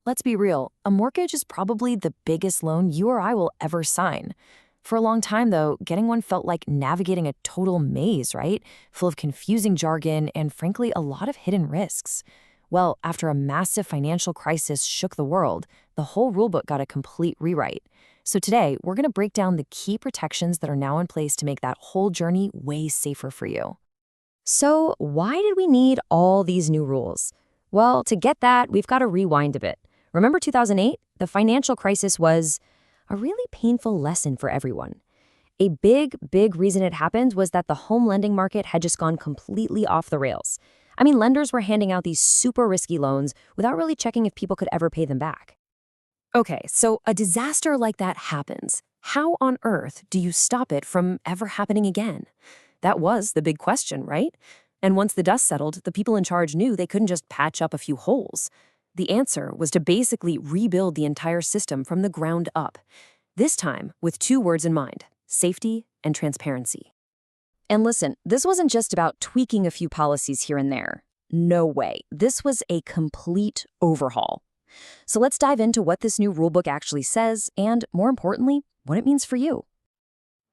let's be real, a mortgage is probably the biggest loan you or I will ever sign. For a long time, though, getting one felt like navigating a total maze, right? Full of confusing jargon and, frankly, a lot of hidden risks. Well, after a massive financial crisis shook the world, the whole rulebook got a complete rewrite. So today, we're going to break down the key protections that are now in place to make that whole journey way safer for you. So, why did we need all these new rules? Well, to get that, we've got to rewind a bit. Remember 2008? The financial crisis was a really painful lesson for everyone. A big reason it happened was that the home lending market had just gone completely off the rails. I mean, lenders were handing out these super risky loans without really checking if people could ever pay them back. Okay, so a disaster like that happens. How on earth do you stop it from ever happening again? That was the big question, right? And once the dust settled, the people in charge knew they couldn't just patch up a few holes. The answer was to basically rebuild the entire system from the ground up. This time with two words in mind: safety and transparency. And listen, this wasn't just about tweaking a few policies here and there. No way. This was a complete overhaul. So let's dive into what this new rulebook actually says and, more importantly, what it means for you.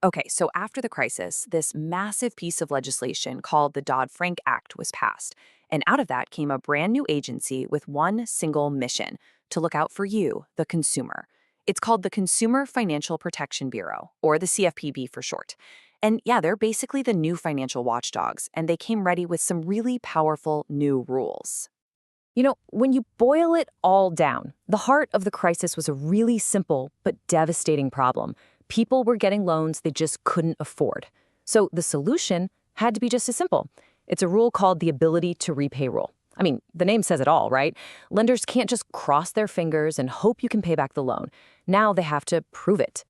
Okay, so after the crisis, this massive piece of legislation called the Dodd-Frank Act was passed. And out of that came a brand new agency with one single mission: to look out for you, the consumer. It's called the Consumer Financial Protection Bureau, or the CFPB for short. And yeah, they're basically the new financial watchdogs, and they came ready with some really powerful new rules. You know, when you boil it all down, the heart of the crisis was a really simple but devastating problem. People were getting loans they just couldn't afford. So the solution had to be just as simple. It's a rule called the ability to repay rule. I mean, the name says it all, right? Lenders can't just cross their fingers and hope you can pay back the loan. Now they have to prove it.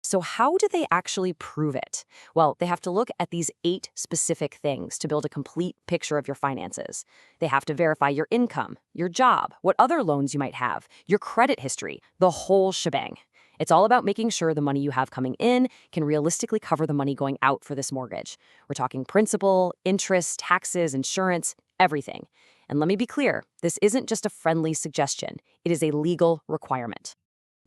So how do they actually prove it? Well, they have to look at these 8 specific things to build a complete picture of your finances. They have to verify your income, your job, what other loans you might have, your credit history, the whole shebang. It's all about making sure the money you have coming in can realistically cover the money going out for this mortgage. We're talking principal, interest, taxes, insurance, everything. And let me be clear, this isn't just a friendly suggestion. It is a legal requirement.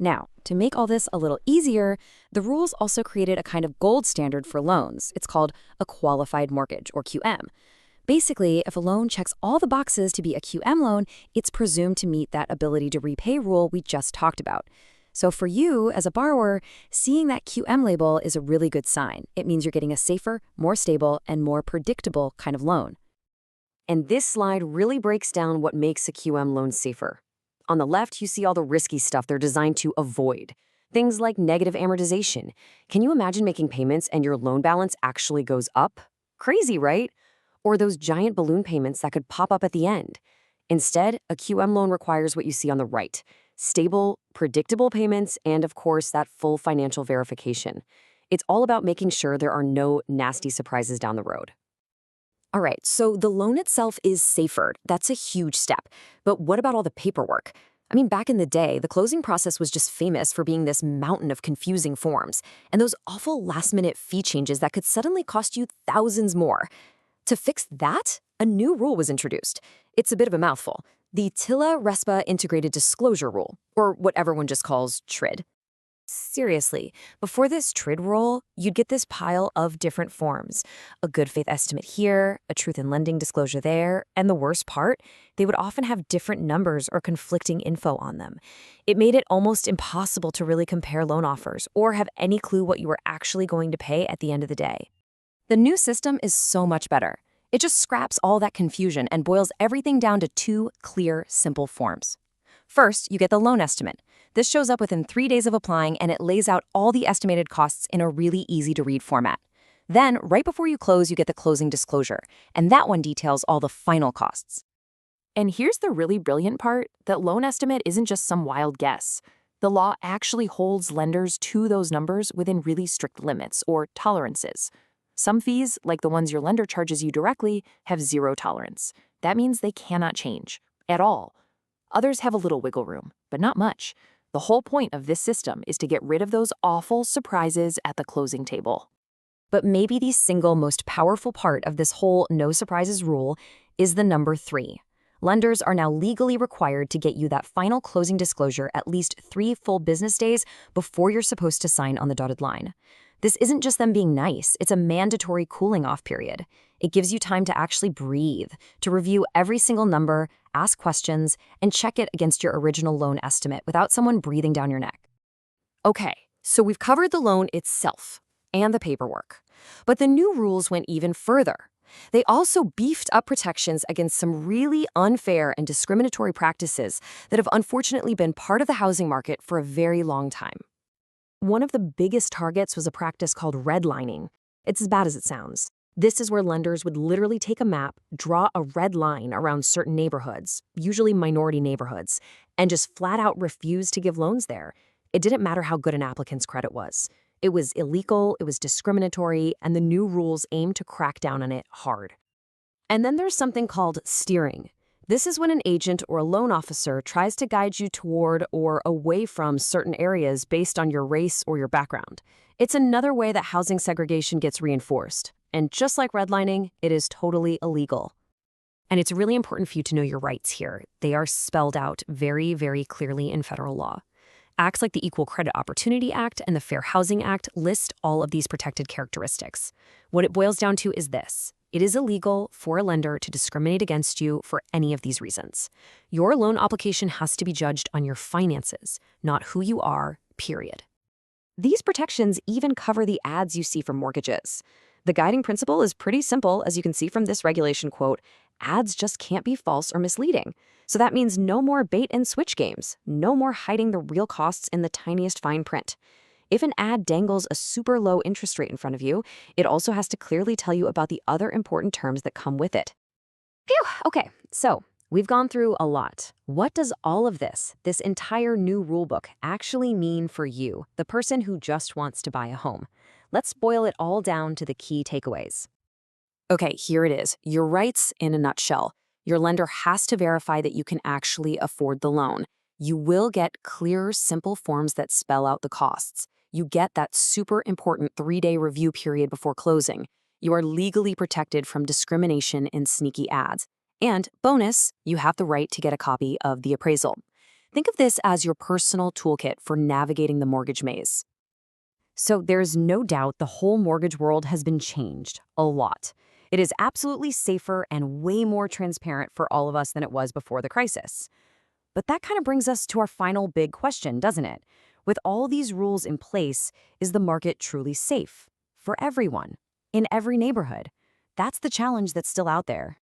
Now, to make all this a little easier, the rules also created a kind of gold standard for loans. It's called a qualified mortgage, or QM. Basically, if a loan checks all the boxes to be a QM loan, it's presumed to meet that ability to repay rule we just talked about. So for you, as a borrower, seeing that QM label is a really good sign. It means you're getting a safer, more stable, and more predictable kind of loan. And this slide really breaks down what makes a QM loan safer. On the left, you see all the risky stuff they're designed to avoid. Things like negative amortization. Can you imagine making payments and your loan balance actually goes up? Crazy, right? Or those giant balloon payments that could pop up at the end. Instead, a QM loan requires what you see on the right: stable, predictable payments, and of course, that full financial verification. It's all about making sure there are no nasty surprises down the road. All right, so the loan itself is safer. That's a huge step. But what about all the paperwork? I mean, back in the day, the closing process was just famous for being this mountain of confusing forms and those awful last-minute fee changes that could suddenly cost you thousands more. To fix that, a new rule was introduced. It's a bit of a mouthful: the TILA-RESPA Integrated Disclosure Rule, or what everyone just calls TRID. Seriously, before this TRID rule, you'd get this pile of different forms. A good faith estimate here, a truth in lending disclosure there, and the worst part, they would often have different numbers or conflicting info on them. It made it almost impossible to really compare loan offers or have any clue what you were actually going to pay at the end of the day. The new system is so much better. It just scraps all that confusion and boils everything down to 2 clear, simple forms. First, you get the loan estimate. This shows up within 3 days of applying, and it lays out all the estimated costs in a really easy-to-read format. Then, right before you close, you get the closing disclosure, and that one details all the final costs. And here's the really brilliant part: that loan estimate isn't just some wild guess. The law actually holds lenders to those numbers within really strict limits, or tolerances. Some fees, like the ones your lender charges you directly, have 0 tolerance. That means they cannot change at all. Others have a little wiggle room, but not much. The whole point of this system is to get rid of those awful surprises at the closing table. But maybe the single most powerful part of this whole no surprises rule is the number 3. Lenders are now legally required to get you that final closing disclosure at least 3 full business days before you're supposed to sign on the dotted line. This isn't just them being nice, it's a mandatory cooling off period. It gives you time to actually breathe, to review every single number, ask questions, and check it against your original loan estimate without someone breathing down your neck. Okay, so we've covered the loan itself and the paperwork. But the new rules went even further. They also beefed up protections against some really unfair and discriminatory practices that have unfortunately been part of the housing market for a very long time. One of the biggest targets was a practice called redlining. It's as bad as it sounds. This is where lenders would literally take a map, draw a red line around certain neighborhoods, usually minority neighborhoods, and just flat out refuse to give loans there. It didn't matter how good an applicant's credit was. It was illegal, it was discriminatory, and the new rules aimed to crack down on it hard. And then there's something called steering. This is when an agent or a loan officer tries to guide you toward or away from certain areas based on your race or your background. It's another way that housing segregation gets reinforced. And just like redlining, it is totally illegal. And it's really important for you to know your rights here. They are spelled out very, very clearly in federal law. Acts like the Equal Credit Opportunity Act and the Fair Housing Act list all of these protected characteristics. What it boils down to is this. It is illegal for a lender to discriminate against you for any of these reasons. Your loan application has to be judged on your finances, not who you are, period. These protections even cover the ads you see for mortgages. The guiding principle is pretty simple, as you can see from this regulation quote, ads just can't be false or misleading. So that means no more bait and switch games, no more hiding the real costs in the tiniest fine print. If an ad dangles a super low interest rate in front of you, it also has to clearly tell you about the other important terms that come with it. Phew, okay, so we've gone through a lot. What does all of this entire new rulebook, actually mean for you, the person who just wants to buy a home? Let's boil it all down to the key takeaways. Okay, here it is, your rights in a nutshell. Your lender has to verify that you can actually afford the loan. You will get clear, simple forms that spell out the costs. You get that super important 3-day review period before closing. You are legally protected from discrimination in sneaky ads. And bonus, you have the right to get a copy of the appraisal. Think of this as your personal toolkit for navigating the mortgage maze. So there's no doubt the whole mortgage world has been changed a lot. It is absolutely safer and way more transparent for all of us than it was before the crisis. But that kind of brings us to our final big question, doesn't it? With all these rules in place, is the market truly safe? For everyone? In every neighborhood? That's the challenge that's still out there.